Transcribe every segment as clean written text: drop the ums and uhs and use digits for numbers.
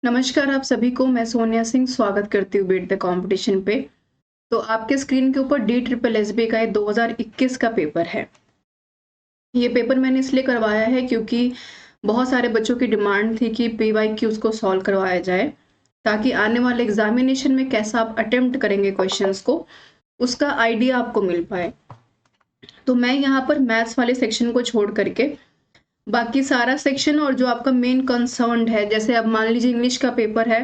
नमस्कार आप सभी को। मैं सोनिया सिंह स्वागत करती हूँ बीट द कंपटीशन पे। तो आपके स्क्रीन के ऊपर DSSB का ये 2021 का पेपर है। ये पेपर मैंने इसलिए करवाया है क्योंकि बहुत सारे बच्चों की डिमांड थी कि PYQs को सॉल्व करवाया जाए, ताकि आने वाले एग्जामिनेशन में कैसा आप अटेम्प्ट करेंगे क्वेश्चंस को, उसका आइडिया आपको मिल पाए। तो मैं यहाँ पर मैथ्स वाले सेक्शन को छोड़ करके बाकी सारा सेक्शन और जो आपका मेन कंसर्न है, जैसे अब मान लीजिए इंग्लिश का पेपर है,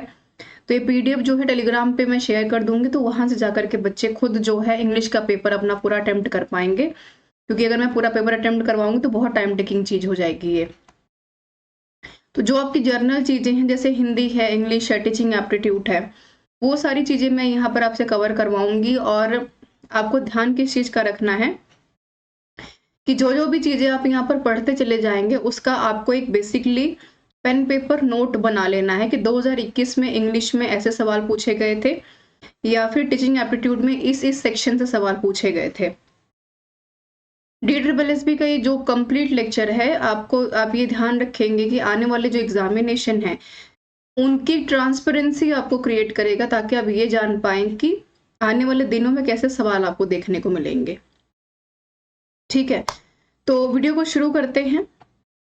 तो ये PDF जो है टेलीग्राम पे मैं शेयर कर दूंगी, तो वहां से जाकर के बच्चे खुद जो है इंग्लिश का पेपर अपना पूरा अटेम्प्ट कर पाएंगे। क्योंकि अगर मैं पूरा पेपर अटेम्प्ट करवाऊंगी तो बहुत टाइम टेकिंग चीज हो जाएगी ये। तो जो आपकी जर्नल चीजें हैं, जैसे हिंदी है, इंग्लिश है, टीचिंग एप्टीट्यूड है, वो सारी चीजें मैं यहाँ पर आपसे कवर करवाऊंगी। और आपको ध्यान किस चीज का रखना है कि जो जो भी चीजें आप यहाँ पर पढ़ते चले जाएंगे, उसका आपको एक बेसिकली पेन पेपर नोट बना लेना है कि 2021 में इंग्लिश में ऐसे सवाल पूछे गए थे, या फिर टीचिंग एप्टीट्यूड में इस सेक्शन से सवाल पूछे गए थे। DSSB का ये जो कंप्लीट लेक्चर है, आप ये ध्यान रखेंगे कि आने वाले जो एग्जामिनेशन है उनकी ट्रांसपेरेंसी आपको क्रिएट करेगा, ताकि आप ये जान पाएं कि आने वाले दिनों में कैसे सवाल आपको देखने को मिलेंगे। ठीक है, तो वीडियो को शुरू करते हैं।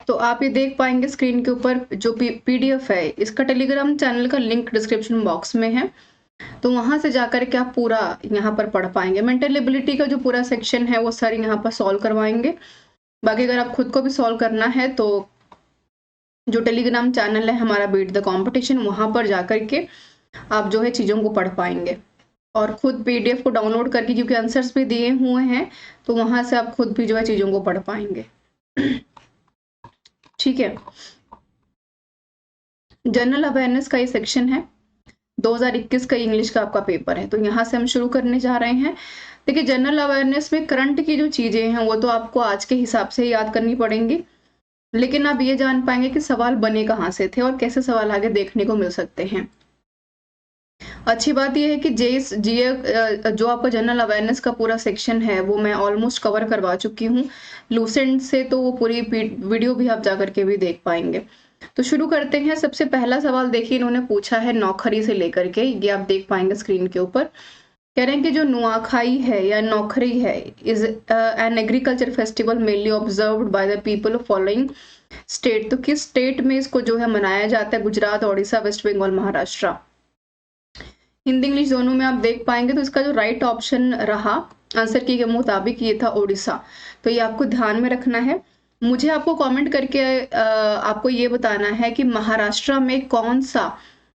तो आप ये देख पाएंगे स्क्रीन के ऊपर जो PDF है, इसका टेलीग्राम चैनल का लिंक डिस्क्रिप्शन बॉक्स में है, तो वहां से जाकर के आप पूरा यहाँ पर पढ़ पाएंगे। मेंटल एबिलिटी का जो पूरा सेक्शन है वो सारी यहाँ पर सॉल्व करवाएंगे। बाकी अगर आप खुद को भी सॉल्व करना है तो जो टेलीग्राम चैनल है हमारा बीट द कंपटीशन, वहां पर जाकर के आप जो है चीजों को पढ़ पाएंगे और खुद PDF को डाउनलोड करके, क्योंकि आंसर्स भी दिए हुए हैं, तो वहां से आप खुद भी जो है चीजों को पढ़ पाएंगे। ठीक है, जनरल अवेयरनेस का ये सेक्शन है, 2021 का इंग्लिश का आपका पेपर है, तो यहाँ से हम शुरू करने जा रहे हैं। देखिए, जनरल अवेयरनेस में करंट की जो चीजें हैं वो तो आपको आज के हिसाब से याद करनी पड़ेंगी, लेकिन आप ये जान पाएंगे कि सवाल बने कहाँ से थे और कैसे सवाल आगे देखने को मिल सकते हैं। अच्छी बात यह है कि जो आपका जनरल अवेयरनेस का पूरा सेक्शन है वो मैं ऑलमोस्ट कवर करवा चुकी हूँ लूसेंट से, तो वो पूरी वीडियो भी आप जाकर के भी देख पाएंगे। तो शुरू करते हैं। सबसे पहला सवाल देखिए, इन्होंने पूछा है नौखरी से लेकर के, ये आप देख पाएंगे स्क्रीन के ऊपर। कह रहे हैं कि जो नुआखाई है या नौखरी है is an agriculture festival mainly observed by the people of following state. तो किस स्टेट में इसको जो है मनाया जाता है? गुजरात, ओडिशा, वेस्ट बंगाल, महाराष्ट्र। हिंदी इंग्लिश दोनों में आप देख पाएंगे। तो इसका जो राइट ऑप्शन रहा आंसर की के मुताबिक ये था ओडिशा। तो ये आपको ध्यान में रखना है। मुझे आपको कमेंट करके आपको ये बताना है कि महाराष्ट्र में कौन सा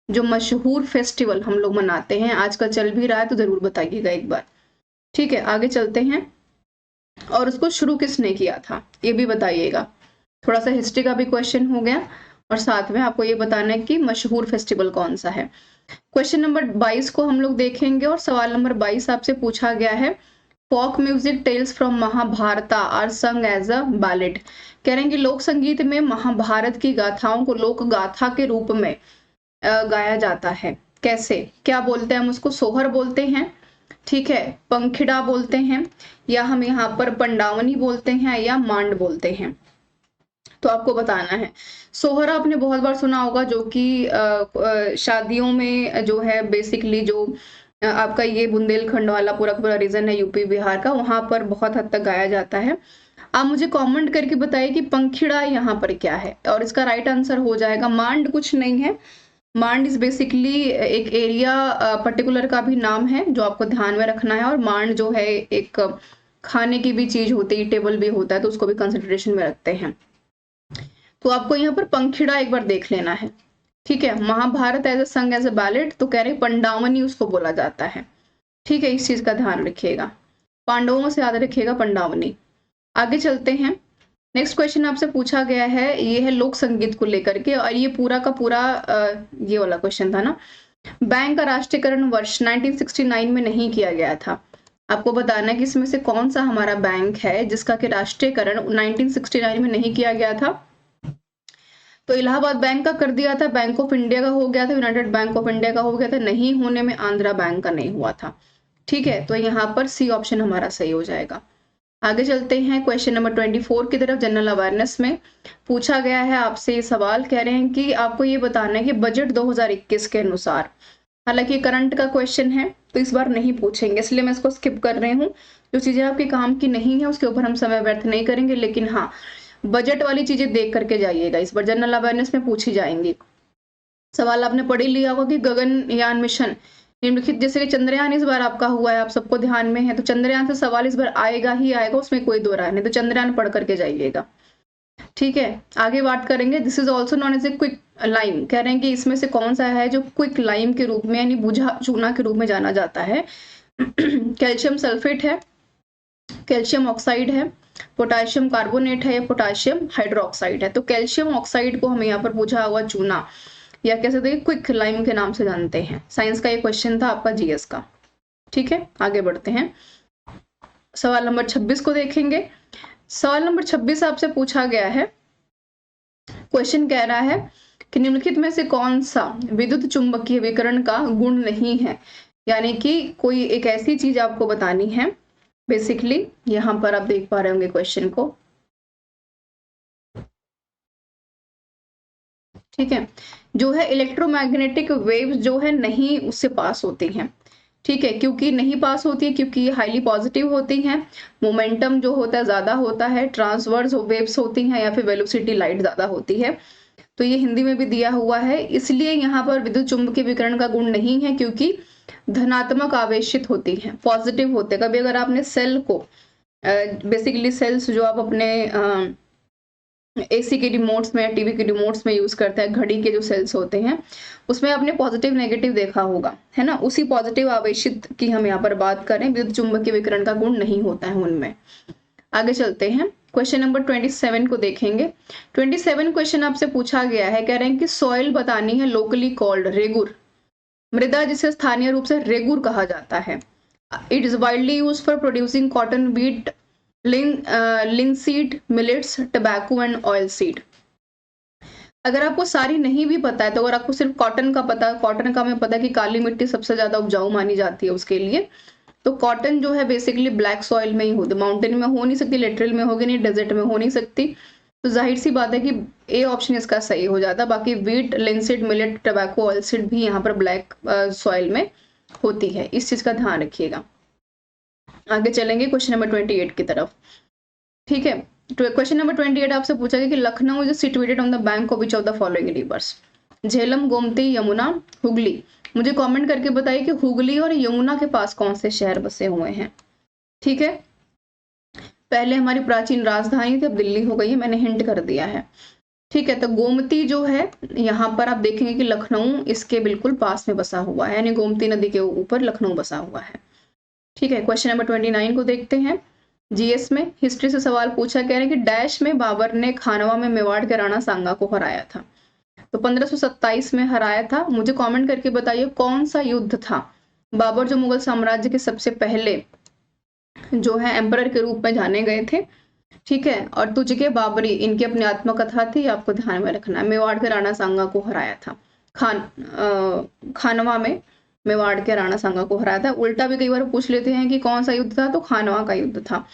जो मशहूर फेस्टिवल हम लोग मनाते हैं, आजकल चल भी रहा है, तो जरूर बताइएगा एक बार। ठीक है, आगे चलते हैं। और उसको शुरू किसने किया था ये भी बताइएगा। थोड़ा सा हिस्ट्री का भी क्वेश्चन हो गया और साथ में आपको ये बताना है कि मशहूर फेस्टिवल कौन सा है। क्वेश्चन नंबर 22 को हम लोग देखेंगे और सवाल नंबर 22 आपसे पूछा गया है, folk music tales from Mahabharata are sung as a ballad. कह रहे हैं कि लोक संगीत में महाभारत की गाथाओं को लोक गाथा के रूप में गाया जाता है। कैसे, क्या बोलते हैं हम उसको? सोहर बोलते हैं, ठीक है, पंखिड़ा बोलते हैं, या हम यहाँ पर पंडावनी बोलते हैं, या मांड बोलते हैं। तो आपको बताना है। सोहरा आपने बहुत बार सुना होगा, जो कि शादियों में जो है बेसिकली जो आपका ये बुंदेलखंड वाला पूरा पूरा रीजन है यूपी बिहार का, वहां पर बहुत हद तक गाया जाता है। आप मुझे कमेंट करके बताइए कि पंखिड़ा यहाँ पर क्या है, और इसका राइट आंसर हो जाएगा मांड। कुछ नहीं है, मांड इज बेसिकली एक एरिया पर्टिकुलर का भी नाम है जो आपको ध्यान में रखना है। और मांड जो है एक खाने की भी चीज होती है, टेबल भी होता है, तो उसको भी कंसिडरेशन में रखते हैं। तो आपको यहाँ पर पंखिड़ा एक बार देख लेना है। ठीक है, महाभारत एज ए संग एज ए बैलेड, तो कह रहे पंडावनी उसको बोला जाता है। ठीक है, इस चीज का ध्यान रखिएगा, पांडवों से याद रखिएगा पंडावनी। आगे चलते हैं। नेक्स्ट क्वेश्चन आपसे पूछा गया है, ये है लोक संगीत को लेकर के, और ये पूरा का पूरा ये वाला क्वेश्चन था ना। बैंक का राष्ट्रीयकरण वर्ष 1969 में नहीं किया गया था। आपको बताना है कि इसमें से कौन सा हमारा बैंक है जिसका कि राष्ट्रीयकरण 1969 में नहीं किया गया था। तो इलाहाबाद बैंक का कर दिया था, बैंक ऑफ इंडिया का हो गया था, यूनाइटेड बैंक ऑफ इंडिया का हो गया था, नहीं होने में आंध्रा बैंक का नहीं हुआ था। ठीक है, तो यहाँ पर सी ऑप्शन हमारा सही हो जाएगा। आगे चलते हैं क्वेश्चन नंबर 24 की तरफ। जनरल अवेयरनेस में पूछा गया है आपसे ये सवाल, कह रहे हैं कि आपको ये बताना है कि बजट 2021 के अनुसार, हालांकि करंट का क्वेश्चन है तो इस बार नहीं पूछेंगे, इसलिए मैं इसको स्किप कर रही हूँ। जो चीजें आपके काम की नहीं है उसके ऊपर हम समय व्यर्थ नहीं करेंगे, लेकिन हाँ बजट वाली चीजें देख करके जाइएगा, इस बार जनरल अवेयरनेस में पूछी जाएंगी। सवाल आपने पढ़ ही लिया होगा कि गगनयान मिशन निम्नलिखित, जैसे कि चंद्रयान इस बार आपका हुआ है, आप सबको ध्यान में है, तो चंद्रयान से सवाल इस बार आएगा ही आएगा, उसमें कोई दो राय नहीं, तो चंद्रयान पढ़ करके जाइएगा। ठीक है, आगे बात करेंगे। This is also known as a quick lime, कह रहे हैं कि इसमें से कौन सा है जो क्विक लाइम के रूप में यानी बुझा चूना के रूप में जाना जाता है। कैल्शियम सल्फेट है, कैल्शियम ऑक्साइड है, पोटाशियम कार्बोनेट है, या पोटाशियम हाइड्रोक्साइड है। तो कैल्शियम ऑक्साइड को हम यहाँ पर बुझा हुआ चूना या कह सकते हैं क्विक लाइम के नाम से जानते हैं। साइंस का ये क्वेश्चन था आपका जीएस का। ठीक है, आगे बढ़ते हैं, सवाल नंबर 26 को देखेंगे। सवाल नंबर 26 आपसे पूछा गया है, क्वेश्चन कह रहा है कि निम्नलिखित में से कौन सा विद्युत चुंबकीय विकिरण का गुण नहीं है, यानी कि कोई एक ऐसी चीज आपको बतानी है। बेसिकली यहां पर आप देख पा रहे होंगे क्वेश्चन को। ठीक है, जो है इलेक्ट्रोमैग्नेटिक वेव्स जो है नहीं उससे पास होती हैं। ठीक है, क्योंकि नहीं पास होती है क्योंकि ये हाईली पॉजिटिव होती हैं, मोमेंटम जो होता है ज्यादा होता है, ट्रांसवर्स वेव्स होती हैं, या फिर वेलोसिटी लाइट ज्यादा होती है। तो ये हिंदी में भी दिया हुआ है, इसलिए यहाँ पर विद्युत चुंबकीय विकिरण का गुण नहीं है, क्योंकि धनात्मक आवेशित होती है, पॉजिटिव होते हैं। कभी अगर आपने सेल को बेसिकली सेल्स जो आप अपने एसी के रिमोट्स में, टीवी के रिमोट्स में यूज करते हैं, घड़ी के जो सेल्स होते हैं उसमें आपने पॉजिटिव नेगेटिव देखा होगा, है ना, उसी पॉजिटिव आवेशित की हम यहाँ पर बात करें। विद्युत चुंबकीय विकिरण का गुण नहीं होता है उनमें। आगे चलते हैं, क्वेश्चन नंबर 27 को देखेंगे। 27 क्वेश्चन आपसे पूछा गया है, कह रहे हैं कि सॉइल बतानी है लोकली कॉल्ड रेगुर, मृदा जिसे स्थानीय रूप से रेगुर कहा जाता है। It is widely use for producing cotton, wheat, linseed, millets, tobacco and oil seed. अगर आपको सारी नहीं भी पता है, तो अगर आपको सिर्फ कॉटन का पता है, कॉटन का हमें पता है कि काली मिट्टी सबसे ज्यादा उपजाऊ मानी जाती है उसके लिए, तो कॉटन जो है बेसिकली ब्लैक सॉइल में ही होती है, माउंटेन में हो नहीं सकती, लिटरल में होगी नहीं, डेजर्ट में हो नहीं सकती। तो जाहिर सी बात है कि ए ऑप्शन इसका सही हो जाता। बाकी wheat, linseed, millet, tobacco, oil seed भी यहाँ पर ब्लैक सॉइल में होती है, इस चीज का ध्यान रखिएगा। आगे चलेंगे क्वेश्चन नंबर 28 की तरफ। ठीक है, क्वेश्चन नंबर 28 आपसे पूछा गया कि Lucknow is situated on the bank of which of the following rivers, Jhelum, Gomti, Yamuna, Hooghly. मुझे कमेंट करके बताइए कि हुगली और यमुना के पास कौन से शहर बसे हुए हैं। ठीक है, पहले हमारी प्राचीन राजधानी थी, अब दिल्ली हो गई है, मैंने हिंट कर दिया है। ठीक है, तो गोमती जो है यहाँ पर आप देखेंगे कि लखनऊ इसके बिल्कुल पास में बसा हुआ है, यानी गोमती नदी के ऊपर लखनऊ बसा हुआ है। ठीक है, क्वेश्चन नंबर 29 को देखते हैं। जीएस में हिस्ट्री से सवाल पूछा, कह रहे हैं कि डैश में बाबर ने खानवा में मेवाड़ के राणा सांगा को हराया था। तो 1527 में हराया था। मुझे कमेंट करके बताइए कौन सा युद्ध था। बाबर जो मुगल साम्राज्य के सबसे पहले जो है एम्परर के रूप में जाने गए थे। ठीक है, और तुझके बाबरी इनकी अपनी आत्मकथा थी, आपको ध्यान में रखना है। मेवाड़ के राणा सांगा को हराया था, खानवा में मेवाड़ के राणा सांगा को हराया था। उल्टा भी कई बार पूछ लेते हैं कि कौन सा युद्ध था, तो खानवा का युद्ध था।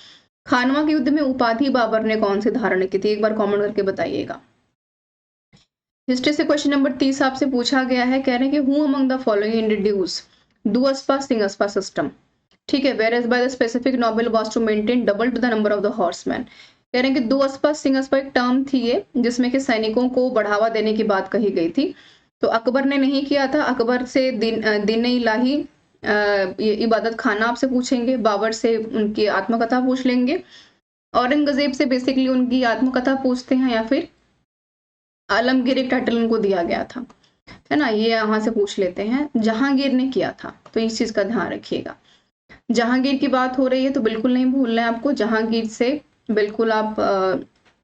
खानवा के युद्ध में उपाधि बाबर ने कौन सी धारण की थी, एक बार कमेंट करके बताइएगा। हिस्ट्री से क्वेश्चन नंबर 30 आपसे पूछा गया है, कह रहे हैं कि who among the following introduce दुअस्पा सिंगस्पा सिस्टम। ठीक है, whereas by the specific noble was to maintain double to the number of the horsemen. कह रहे हैं कि दुअस्पा सिंगस्पा एक टर्म थी ये, जिसमें कि सैनिकों को बढ़ावा देने की बात कही गई थी। तो अकबर ने नहीं किया था, अकबर से दिन इलाही इबादत खाना आपसे पूछेंगे, बाबर से उनकी आत्मकथा पूछ लेंगे, औरंगजेब से बेसिकली उनकी आत्मकथा पूछते हैं, या फिर आलमगीर एक टाइटल उनको दिया गया था, है ना, ये यहाँ से पूछ लेते हैं। जहांगीर ने किया था, तो इस चीज का ध्यान रखिएगा। जहांगीर की बात हो रही है तो बिल्कुल नहीं भूलना है आपको, जहांगीर से बिल्कुल आप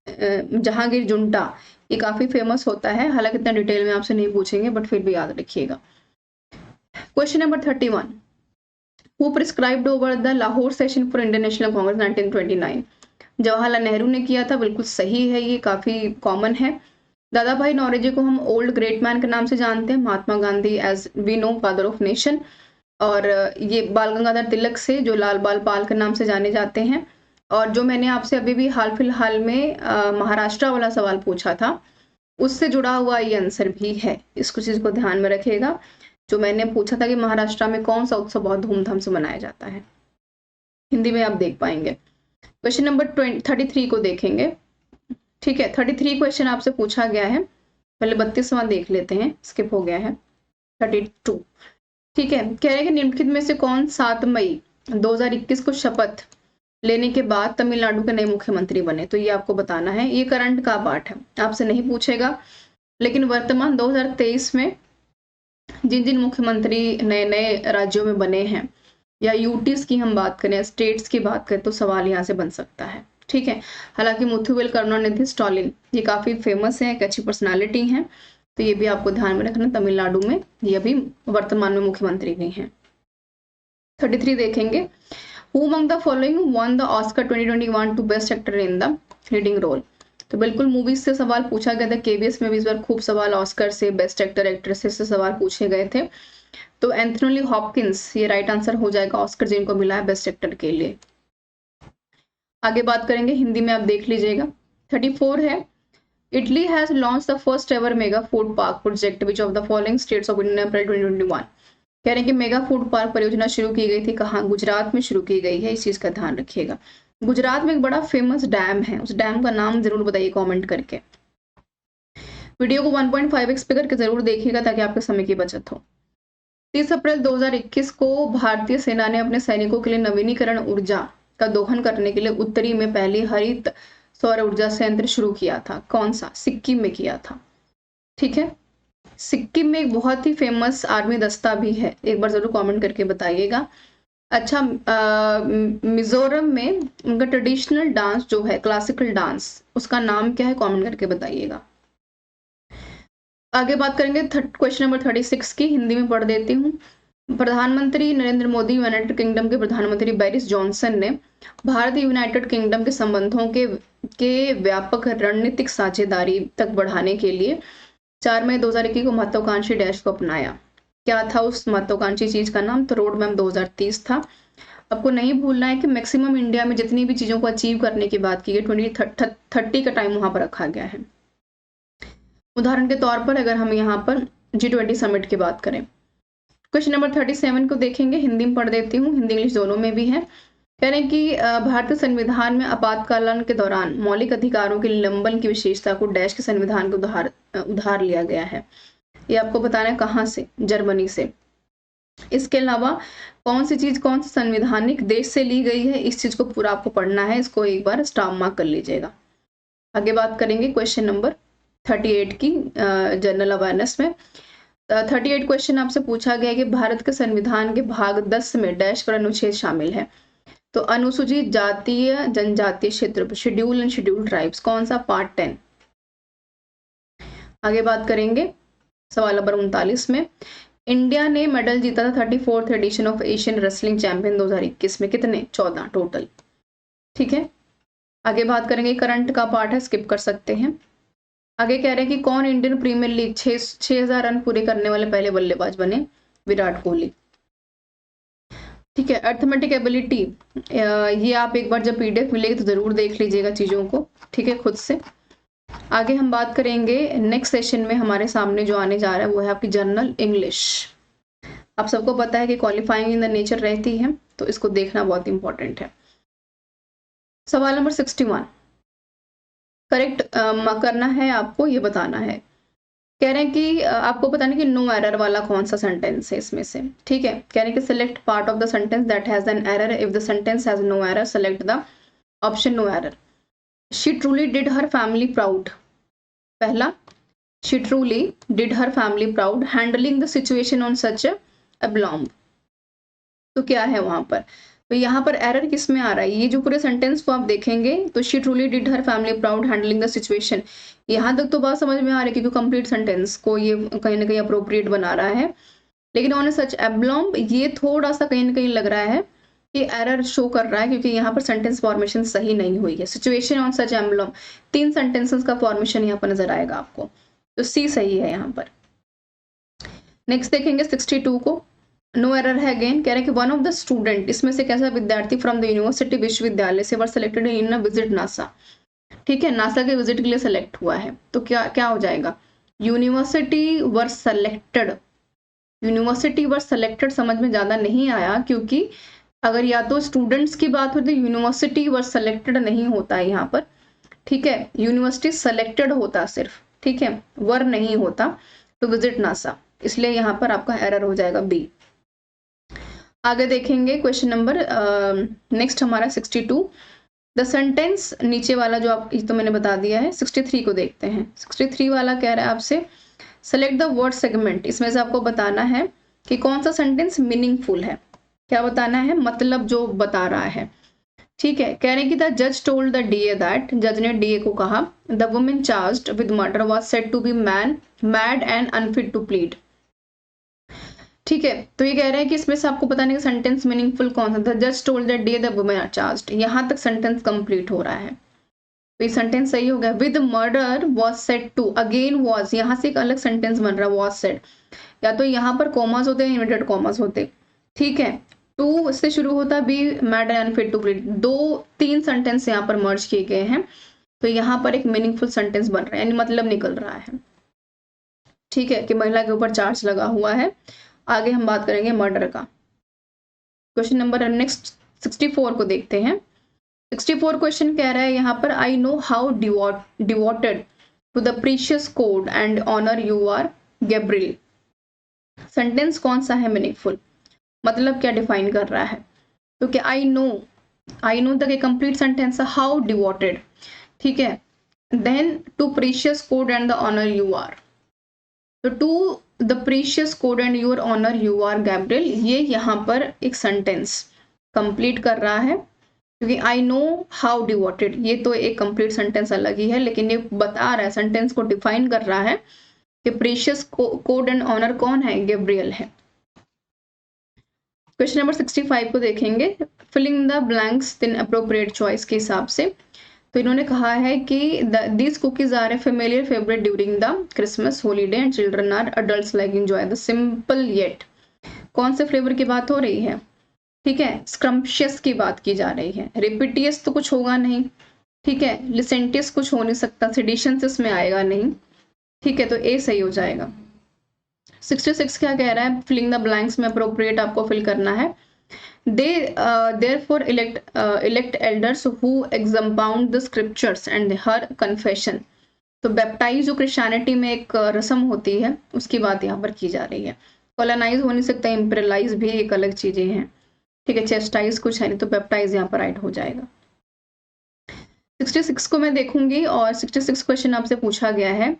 जहांगीर जुंटा ये काफी फेमस होता है, हालांकि इतना डिटेल में आपसे नहीं पूछेंगे बट फिर भी याद रखिएगा। Question number 31, who prescribed over the Lahore session for Indian national Congress 1929। Jawaharlal Nehru ने किया था, बिल्कुल सही है, ये काफी कॉमन है। दादा भाई नौरोजी को हम ओल्ड ग्रेट मैन के नाम से जानते हैं, Mahatma Gandhi as we know father of nation, और ये बाल गंगाधर तिलक से जो लाल बाल पाल के नाम से जाने जाते हैं। और जो मैंने आपसे अभी भी हाल फिलहाल में महाराष्ट्र वाला सवाल पूछा था, उससे जुड़ा हुआ ये आंसर भी है। इसको चीज़ को ध्यान में रखिएगा। जो मैंने पूछा था कि महाराष्ट्र में कौन सा उत्सव बहुत धूमधाम से मनाया जाता है, हिंदी में आप देख पाएंगे। क्वेश्चन नंबर 33 को देखेंगे। ठीक है, 33 क्वेश्चन आपसे पूछा गया है। पहले 32वां देख लेते हैं, स्किप हो गया है 32। ठीक है, कह रहे हैं कि निम्नलिखित में से कौन 7 मई 2021 को शपथ लेने के बाद तमिलनाडु के नए मुख्यमंत्री बने। तो ये आपको बताना है। ये करंट का पार्ट है, आपसे नहीं पूछेगा, लेकिन वर्तमान 2023 में जिन जिन मुख्यमंत्री नए नए राज्यों में बने हैं, या यूटीज की हम बात करें, स्टेट्स की बात करें, तो सवाल यहाँ से बन सकता है। ठीक है, हालांकि मुथुवेल करुणानिधि स्टालिन ये काफी फेमस है, एक अच्छी पर्सनालिटी है, तो ये भी आपको ध्यान में रखना। तमिलनाडु में ये अभी वर्तमान में मुख्यमंत्री भी हैं। 33 देखेंगे। Who among the following won the Oscar 2021 to best actor in the leading role. तो बिल्कुल मूवीज से सवाल पूछा गया था। केबीएस में भी इस बार खूब सवाल ऑस्कर से, बेस्ट एक्टर एक्ट्रेसेस से सवाल पूछे गए थे। तो एंथोनी हॉपकिंस ये राइट आंसर हो जाएगा, ऑस्कर जिनको मिला है बेस्ट एक्टर के लिए। आगे बात करेंगे, हिंदी में आप देख लीजिएगा। 34 है। Italy has launch the first ever mega food park project which of the following states of India April 2021। कह रहे हैं कि मेगा फूड पार्क परियोजना शुरू की गई थी कहाँ, गुजरात में शुरू की गई है। इस चीज का ध्यान रखिएगा। गुजरात में एक बड़ा फेमस डैम है, उस डैम का नाम जरूर बताइए कमेंट करके। वीडियो को 1.5x पे करके जरूर देखिएगा ताकि आपके समय की बचत हो। 30 अप्रैल 2021 को भारतीय सेना ने अपने सैनिकों के लिए नवीनीकरण ऊर्जा का दोहन करने के लिए उत्तरी में पहली हरित सौर ऊर्जा संयंत्र शुरू किया था। कौन सा? सिक्किम में किया था। ठीक है, सिक्किम में एक बहुत ही फेमस आर्मी दस्ता भी है, एक बार जरूर कमेंट करके बताइएगा। अच्छा, मिजोरम में उनका ट्रेडिशनल डांस जो है, क्लासिकल डांस, उसका नाम क्या है, कमेंट करके बताइएगा। आगे बात करेंगे क्वेश्चन नंबर 36 की, हिंदी में पढ़ देती हूँ। प्रधानमंत्री नरेंद्र मोदी यूनाइटेड किंगडम के प्रधानमंत्री बोरिस जॉनसन ने भारत यूनाइटेड किंगडम के संबंधों के व्यापक रणनीतिक साझेदारी तक बढ़ाने के लिए 4 मई 2021 को महत्वाकांक्षी डैश को अपनाया। क्या था उस महत्वाकांक्षी चीज का नाम? तो रोड मैप 2030 था। आपको नहीं भूलना है कि मैक्सिमम इंडिया में जितनी भी चीजों को अचीव करने की बात की गई, 2030 का टाइम वहां पर रखा गया है। उदाहरण के तौर पर अगर हम यहाँ पर G20 समिट की बात करें, क्वेश्चन नंबर 37 को देखेंगे, हिंदी में पढ़ देती हूँ, हिंदी इंग्लिश दोनों में भी है। कह रहे हैं कि भारतीय संविधान में आपातकालीन के दौरान मौलिक अधिकारों के निलंबन की विशेषता को डैश के संविधान को उधार लिया गया है। ये आपको बताना है कहाँ से? जर्मनी से। इसके अलावा कौन सी चीज कौन से संवैधानिक देश से ली गई है, इस चीज को पूरा आपको पढ़ना है, इसको एक बार स्टार मार्क कर लीजिएगा। आगे बात करेंगे क्वेश्चन नंबर 38 की, जनरल अवेयरनेस में 38 क्वेश्चन आपसे पूछा गया है कि भारत के संविधान के भाग 10 में डैश पर अनुच्छेद शामिल है। तो अनुसूचित जातीय जनजातीय क्षेत्र, शेड्यूल एंड शेड्यूल ट्राइब्स, कौन सा? पार्ट 10। आगे बात करेंगे सवाल नंबर 39 में, इंडिया ने मेडल जीता था 34th edition of Asian wrestling champion 2021 में, कितने? 14 टोटल। ठीक है, आगे बात करेंगे, करंट का पार्ट है, स्किप कर सकते हैं। आगे कह रहे हैं कि कौन इंडियन प्रीमियर लीग 6000 रन पूरे करने वाले पहले बल्लेबाज बने? विराट कोहली। ठीक है, अर्थमेटिक एबिलिटी, ये आप एक बार जब पीडीएफ मिलेगी तो जरूर देख लीजिएगा चीजों को, ठीक है, खुद से। आगे हम बात करेंगे नेक्स्ट सेशन में, हमारे सामने जो आने जा रहा है वो है आपकी जनरल इंग्लिश। आप सबको पता है कि क्वालिफाइंग इन द नेचर रहती है, तो इसको देखना बहुत इंपॉर्टेंट है। सवाल नंबर 61 करेक्ट करना है आपको, ये बताना है। कह रहे हैं कि आपको बताना है कि नो एरर वाला कौन सा सेंटेंस है इसमें से। ठीक है, कह रहे हैं कि select part of the sentence that has an error, if the sentence has no error select the option no error. She truly did her family proud, पहला, she truly did her family proud handling the situation on such a bomb. तो क्या है वहां पर? तो यहाँ पर error किस में आ रहा है? ये जो पूरे सेंटेंस को आप देखेंगे तो she truly did her family proud handling the situation, यहाँ तक तो बात समझ में आ रही है क्योंकि कंप्लीट सेंटेंस को ये कहीं ना कहीं अप्रोप्रिएट बना रहा है। लेकिन ऑन सच एब्लॉम्ब, ये थोड़ा सा कहीं ना कहीं लग रहा है कि एरर शो कर रहा है, क्योंकि यहाँ पर सेंटेंस फॉर्मेशन सही नहीं हुई है। सिचुएशन ऑन सच एब्लॉम्ब, 3 सेंटेंसेस का फॉर्मेशन यहाँ पर नजर आएगा आपको, तो सी सही है यहाँ पर। नेक्स्ट देखेंगे 62 को। नो एरर है अगेन, कह रहे हैं कि वन ऑफ द स्टूडेंट, इसमें से कैसा विद्यार्थी फ्रॉम द यूनिवर्सिटी विश्वविद्यालय से वर सेलेक्टेड इन विजिट नासा। ठीक है, नासा के विजिट के लिए सेलेक्ट हुआ है, तो क्या क्या हो जाएगा, यूनिवर्सिटी वर सेलेक्टेड। यूनिवर्सिटी वर सेलेक्टेड समझ में ज्यादा नहीं आया, क्योंकि अगर या तो स्टूडेंट्स की बात हो तो यूनिवर्सिटी वर सेलेक्टेड नहीं होता है यहाँ पर। ठीक है, यूनिवर्सिटी सेलेक्टेड होता सिर्फ, ठीक है, वर नहीं होता, तो विजिट नासा, इसलिए यहाँ पर आपका एरर हो जाएगा बी। आगे देखेंगे क्वेश्चन नंबर नेक्स्ट हमारा 62। द सेंटेंस नीचे वाला जो आप तो मैंने बता दिया है, 63 को देखते हैं। 63 वाला कह रहा है आपसे सेलेक्ट द वर्ड सेगमेंट, इसमें से आपको बताना है कि कौन सा सेंटेंस मीनिंगफुल है। क्या बताना है, मतलब जो बता रहा है। ठीक है, कह रहे हैं कि द जज टोल्ड द डीए दैट, जज ने डीए को कहा the woman charged with murder was said to be mad and unfit to plead. ठीक है, तो ये कह रहे हैं कि इसमें से आपको बताने का सेंटेंस मीनिंगफुल कौन सा था। Just told that day the women are charged, यहां तक सेंटेंस कंप्लीट हो रहा है, तो ये सेंटेंस सही हो गया। With murder was said to, again was, यहां से एक अलग सेंटेंस बन रहा है वाज सेड, या तो यहाँ पर कॉमास होते हैं, इन्वर्टेड कॉमास होते। ठीक है, टू से शुरू होता, be mad and unfit to plead, 2-3 sentence यहाँ पर मर्ज किए गए हैं, तो यहाँ पर एक मीनिंगफुल सेंटेंस बन रहा है, यानी मतलब निकल रहा है। ठीक है, कि महिला के ऊपर चार्ज लगा हुआ है। आगे हम बात करेंगे मर्डर का। क्वेश्चन नंबर नेक्स्ट 64 को देखते हैं। 64 क्वेश्चन कह रहा है यहाँ पर I know how devoted to the precious code and honour you are Gabriel. Sentence कौन सा है मीनिंगफुल, मतलब क्या डिफाइन कर रहा है। तो क्या आई नो तक एक कंप्लीट सेंटेंस है, हाउ डिवोटेड, ठीक है, then to precious code and the honour you are, तो to the precious code and your honour you are Gabriel, ये यहाँ पर एक सेंटेंस कंप्लीट कर रहा है, क्योंकि आई नो हाउ डिवोटेड, ये तो एक कंप्लीट सेंटेंस अलग ही है, लेकिन ये बता रहा है, सेंटेंस को डिफाइन कर रहा है कि प्रीशियस कोड एंड ऑनर कौन है, गैब्रियल है। क्वेश्चन नंबर 65 को देखेंगे, filling the blanks in appropriate choice के हिसाब से। तो इन्होंने कहा है कि these cookies are a familiar favourite during the Christmas holiday and children or adults like enjoy the simple yet. कौन से फ्लेवर की बात हो रही है, ठीक है, स्क्रम्पशियस की बात की जा रही है। रिपीटियस तो कुछ होगा नहीं, ठीक है, लिसेंटियस कुछ हो नहीं सकता, सेडिशंस इसमें आएगा नहीं, ठीक है, तो ए सही हो जाएगा। 66 क्या कह रहा है, फिलिंग द ब्लैंक्स में अप्रोप्रिएट आपको फिल करना है। They therefore elect elders who expound the scriptures and her confession। तो बैप्टाइज जो क्रिश्चियनिटी में एक रस्म होती है, उसकी बात यहाँ पर की जा रही है। कॉलोनाइज हो नहीं सकता, इम्पेरियलाइज भी एक अलग चीजें हैं, ठीक है, चेस्टाइज कुछ है नहीं, तो बैप्टाइज यहाँ पर राइट हो जाएगा। 66 को मैं देखूंगी, और 66 क्वेश्चन आपसे पूछा गया है।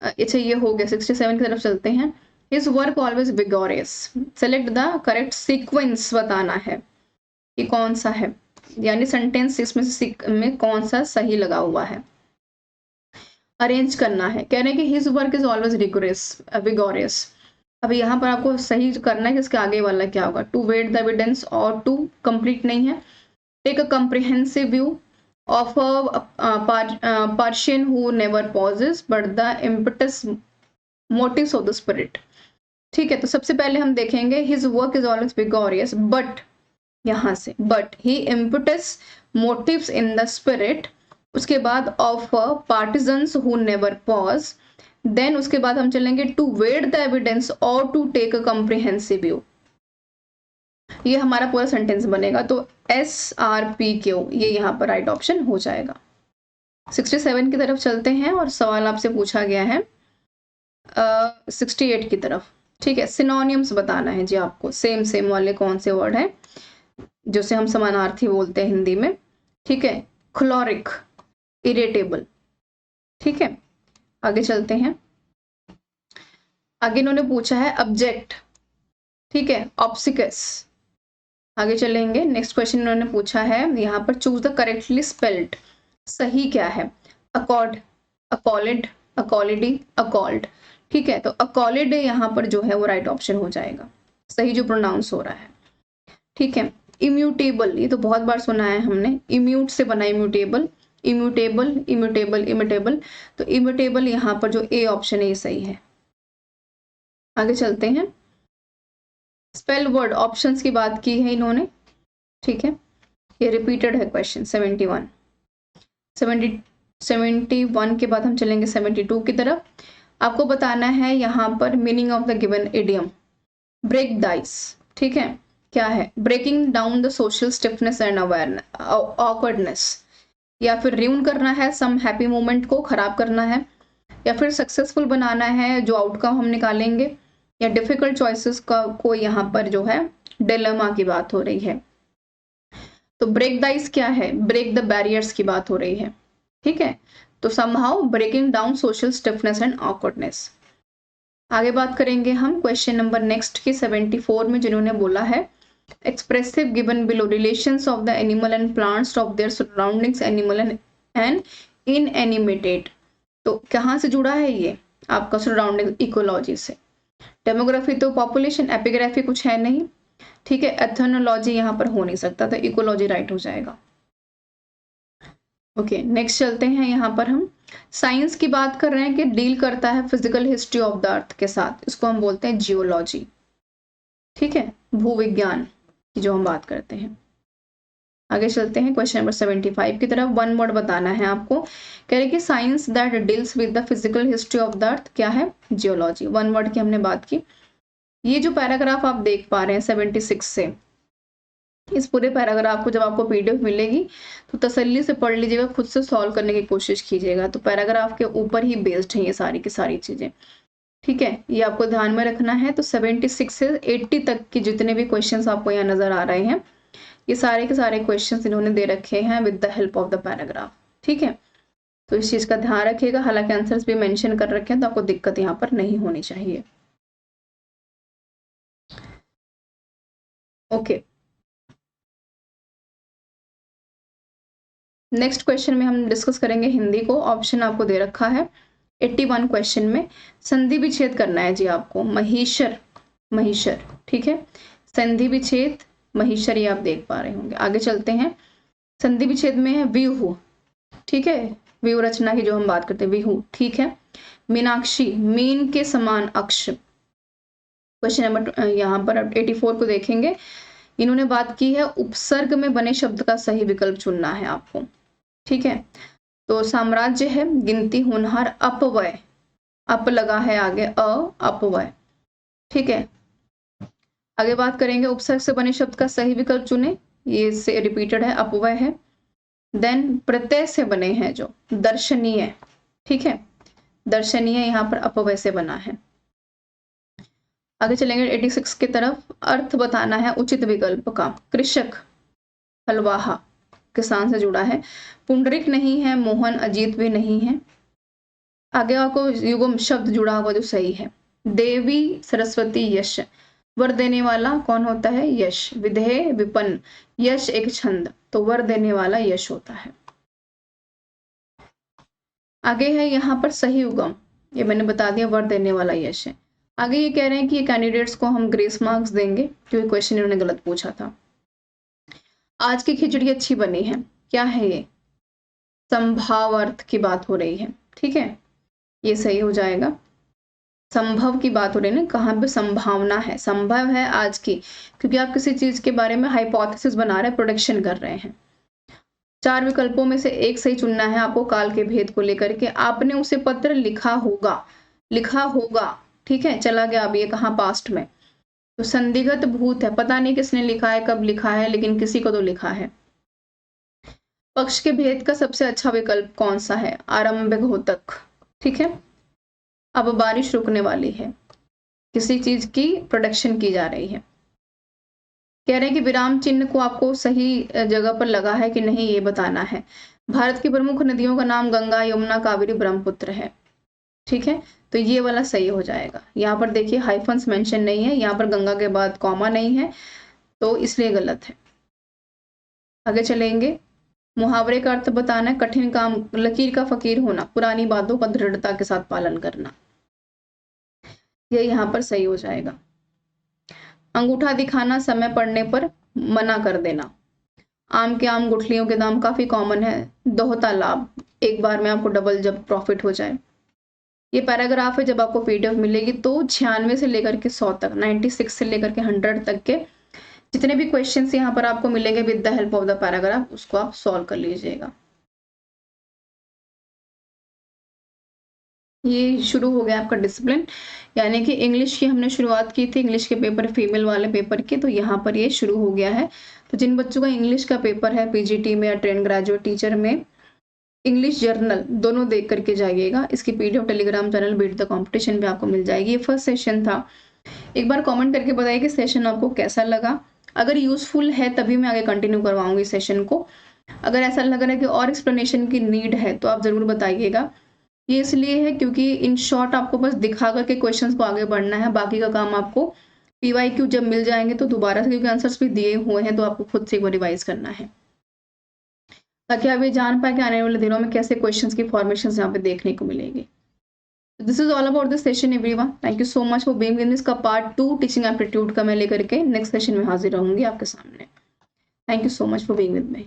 अच्छा ये हो गया, 67 की तरफ चलते हैं। His work always vigorous, select the correct sequence, बताना है कि कौन सा है, यानी सेंटेंस इसमें से में कौन सा सही लगा हुआ है, अरेंज करना है। कह रहे हैं कि his work is always vigorous। अभी यहाँ पर आपको सही करना है कि इसके आगे वाला क्या होगा, to wait the evidence और to complete नहीं है, take a comprehensive view of a Persian who never pauses but the impetus motives of the spirit। ठीक है, तो सबसे पहले हम देखेंगे his work is always vigorous, but यहां से but he imputes motives in the spirit, उसके बाद of partisans who never pause, then उसके बाद हम चलेंगे टू वेट द एविडेंस और to take a comprehensive view. ये हमारा पूरा सेंटेंस बनेगा, तो SRPQ ये यहाँ पर राइट ऑप्शन हो जाएगा। 67 की तरफ चलते हैं, और सवाल आपसे पूछा गया है 68 की तरफ। ठीक है, सिनोनिम्स बताना है जी आपको, सेम वाले कौन से वर्ड हैं जिसे हम समानार्थी बोलते हैं हिंदी में। ठीक है, क्लोरिक, इरिटेबल। ठीक है, आगे चलते हैं। आगे इन्होंने पूछा है ऑब्जेक्ट, ठीक है, ऑब्सिकस। आगे चलेंगे, नेक्स्ट क्वेश्चन इन्होंने पूछा है यहाँ पर चूज द करेक्टली स्पेल्ड, सही क्या है, अकॉर्ड, अकॉलिड, अकॉलिडी, अकॉल्ड। ठीक है, तो अकॉलिड यहाँ पर जो है वो राइट ऑप्शन हो जाएगा, सही जो प्रोनाउंस हो रहा है। ठीक है, इम्यूटेबल, ये तो बहुत बार सुना है हमने, इम्यूट से बना इम्यूटेबल, इम्यूटेबल, इम्यूटेबल, इम्यूटेबल, तो इम्यूटेबल यहाँ पर जो ए ऑप्शन है ये सही है। आगे चलते हैं, स्पेल वर्ड ऑप्शंस की बात की है इन्होंने, ठीक है। ये रिपीटेड है क्वेश्चन 71 71 के बाद हम चलेंगे 72 की तरफ। आपको बताना है यहाँ पर meaning of the given idiom break the ice, ठीक है। क्या है? Breaking down the social stiffness and awareness awkwardness, या फिर रियून करना है सम हैप्पी मोमेंट को, खराब करना है, या फिर सक्सेसफुल बनाना है जो आउटकम हम निकालेंगे, या डिफिकल्ट चॉइसेस का को यहाँ पर जो है डिलेमा की बात हो रही है। तो ब्रेक द आइस क्या है? ब्रेक द बैरियर्स की बात हो रही है, ठीक है। तो somehow breaking down social stiffness and awkwardness. आगे बात करेंगे हम क्वेश्चन नंबर नेक्स्ट की 74 में, जिन्होंने बोला है expressive given below relations of the animal and plants of their surroundings animal and inanimated. तो कहाँ से जुड़ा है ये? आपका सराउंडिंग इकोलॉजी से। डेमोग्राफी तो पॉपुलेशन, एपिग्राफी कुछ है नहीं, ठीक है। एथनोलॉजी यहाँ पर हो नहीं सकता, तो इकोलॉजी राइट हो जाएगा। ओके, नेक्स्ट चलते हैं। यहाँ पर हम साइंस की बात कर रहे हैं कि डील करता है physical history of the earth के साथ, इसको हम बोलते हैं जियोलॉजी, ठीक है, भूविज्ञान की जो हम बात करते हैं। आगे चलते हैं क्वेश्चन नंबर 75 की तरफ। वन वर्ड बताना है आपको। कह रहे कि science that deals with the physical history of the earth क्या है? जियोलॉजी। वन वर्ड की हमने बात की। ये जो पैराग्राफ आप देख पा रहे हैं 76 से, इस पूरे पैराग्राफ को जब आपको पीडीएफ मिलेगी तो तसल्ली से पढ़ लीजिएगा, खुद से सॉल्व करने की कोशिश कीजिएगा। तो पैराग्राफ के ऊपर ही बेस्ड है ये सारी की सारी चीजें, ठीक है। ये आपको ध्यान में रखना है। तो 76 से 80 तक के जितने भी क्वेश्चंस आपको यहाँ नजर आ रहे हैं, ये सारे के सारे क्वेश्चंस इन्होंने दे रखे हैं with the help of the paragraph, ठीक है। तो इस चीज का ध्यान रखिएगा। हालांकि आंसर्स भी मेंशन कर रखे हैं, तो आपको दिक्कत यहाँ पर नहीं होनी चाहिए। ओके, नेक्स्ट क्वेश्चन में हम डिस्कस करेंगे हिंदी को। ऑप्शन आपको दे रखा है 81 क्वेश्चन में। संधि विच्छेद करना है जी आपको। महिषर, महिषर, ठीक है। संधि विच्छेद महिषर, ये आप देख पा रहे होंगे। आगे चलते हैं। संधि विच्छेद में है व्यूह, ठीक है, व्यूह रचना की जो हम बात करते हैं, व्यूह, ठीक है। मीनाक्षी, मीन के समान अक्ष। क्वेश्चन नंबर यहाँ पर 84 को देखेंगे। इन्होंने बात की है उपसर्ग में बने शब्द का सही विकल्प चुनना है आपको, ठीक है। तो साम्राज्य है, गिनती, होनहार, अपव्यय, अप लगा है आगे, अपव्यय, ठीक है। आगे बात करेंगे उपसर्ग से बने शब्द का सही विकल्प चुने, ये से रिपीटेड है, अपव्यय है। देन प्रत्यय से बने हैं जो दर्शनीय, ठीक है, दर्शनीय यहाँ पर अपव्यय से बना है। आगे चलेंगे 86 की तरफ। अर्थ बताना है उचित विकल्प का। कृषक, हलवाहा, किसान से जुड़ा है। पुंडरिक नहीं है, मोहन, अजीत भी नहीं है। आगे आपको युग्म शब्द जुड़ा हुआ जो सही है। देवी, सरस्वती, यश। वर देने वाला कौन होता है? यश। विधेय, विपन्न, यश एक छंद, तो वर देने वाला यश होता है। आगे है यहाँ पर सही युग्म, ये मैंने बता दिया, वर देने वाला यश है। आगे ये कह रहे हैं कि ये कैंडिडेट्स को हम ग्रेस मार्क्स देंगे क्योंकि क्वेश्चन इन्होंने गलत पूछा था। आज की खिचड़ी अच्छी बनी है, क्या है ये? संभाव अर्थ की बात हो रही है, ठीक है, ये सही हो जाएगा। संभव की बात हो रही है ना, कहाँ पे संभावना है, संभव है आज की, क्योंकि आप किसी चीज के बारे में हाइपोथेसिस बना रहे हैं, प्रोडिक्शन कर रहे हैं। 4 विकल्पों में से एक सही चुनना है आपको काल के भेद को लेकर के। आपने उसे पत्र लिखा होगा, लिखा होगा, ठीक है, चला गया अब ये कहाँ, पास्ट में। तो संदिग्ध भूत है, पता नहीं किसने लिखा है, कब लिखा है, लेकिन किसी को तो लिखा है। पक्ष के भेद का सबसे अच्छा विकल्प कौन सा है? आरंभिक घोतक, ठीक है। अब बारिश रुकने वाली है, किसी चीज की प्रोडक्शन की जा रही है। कह रहे हैं कि विराम चिन्ह को आपको सही जगह पर लगा है कि नहीं, ये बताना है। भारत की प्रमुख नदियों का नाम गंगा, यमुना, कावेरी, ब्रह्मपुत्र है, ठीक है। तो ये वाला सही हो जाएगा। यहाँ पर देखिए हाइफन्स मेंशन नहीं है, यहाँ पर गंगा के बाद कॉमा नहीं है, तो इसलिए गलत है। आगे चलेंगे। मुहावरे का अर्थ बताना है। कठिन काम, लकीर का फकीर होना, पुरानी बातों का दृढ़ता के साथ पालन करना, ये यहाँ पर सही हो जाएगा। अंगूठा दिखाना, समय पड़ने पर मना कर देना। आम के आम, गुठलियों के दाम, काफी कॉमन है। दोहता लाभ, एक बार में आपको डबल जब प्रॉफिट हो जाए। ये पैराग्राफ है, जब आपको पीडीएफ मिलेगी तो 96 से लेकर के 100 तक, 96 से लेकर के 100 तक के जितने भी क्वेश्चंस यहाँ पर आपको मिलेंगे with the help of the paragraph, उसको आप सॉल्व कर लीजिएगा। ये शुरू हो गया आपका डिसिप्लिन, यानी कि इंग्लिश की हमने शुरुआत की थी, इंग्लिश के पेपर फीमेल वाले पेपर के, तो यहाँ पर ये शुरू हो गया है। तो जिन बच्चों का इंग्लिश का पेपर है पीजीटी में या ट्रेन ग्रेजुएट टीचर में, इंग्लिश जर्नल दोनों देख करके जाइएगा। इसकी PDF Telegram channel beat the competition पे आपको मिल जाएगी। ये फर्स्ट सेशन था। एक बार कमेंट करके बताइए कि सेशन आपको कैसा लगा। अगर यूजफुल है तभी मैं आगे कंटिन्यू करवाऊंगी सेशन को। अगर ऐसा लग रहा है कि और एक्सप्लेनेशन की नीड है तो आप जरूर बताइएगा। ये इसलिए है क्योंकि इन शॉर्ट आपको बस दिखा करके क्वेश्चंस को आगे बढ़ना है, बाकी का काम आपको पीवाईक्यू जब मिल जाएंगे तो दोबारा से, क्योंकि आंसर्स भी दिए हुए हैं, तो आपको खुद से एक बार रिवाइज करना है, ताकि आप ये जान पाए कि आने वाले दिनों में कैसे क्वेश्चंस की फॉर्मेशंस यहाँ पे देखने को मिलेगी। This is all about this session everyone. Thank you so much for being in this. का पार्ट 2 टीचिंग एप्टीट्यूड का मैं लेकर के नेक्स्ट सेशन में हाजिर रहूंगी आपके सामने। Thank you so much for being with me.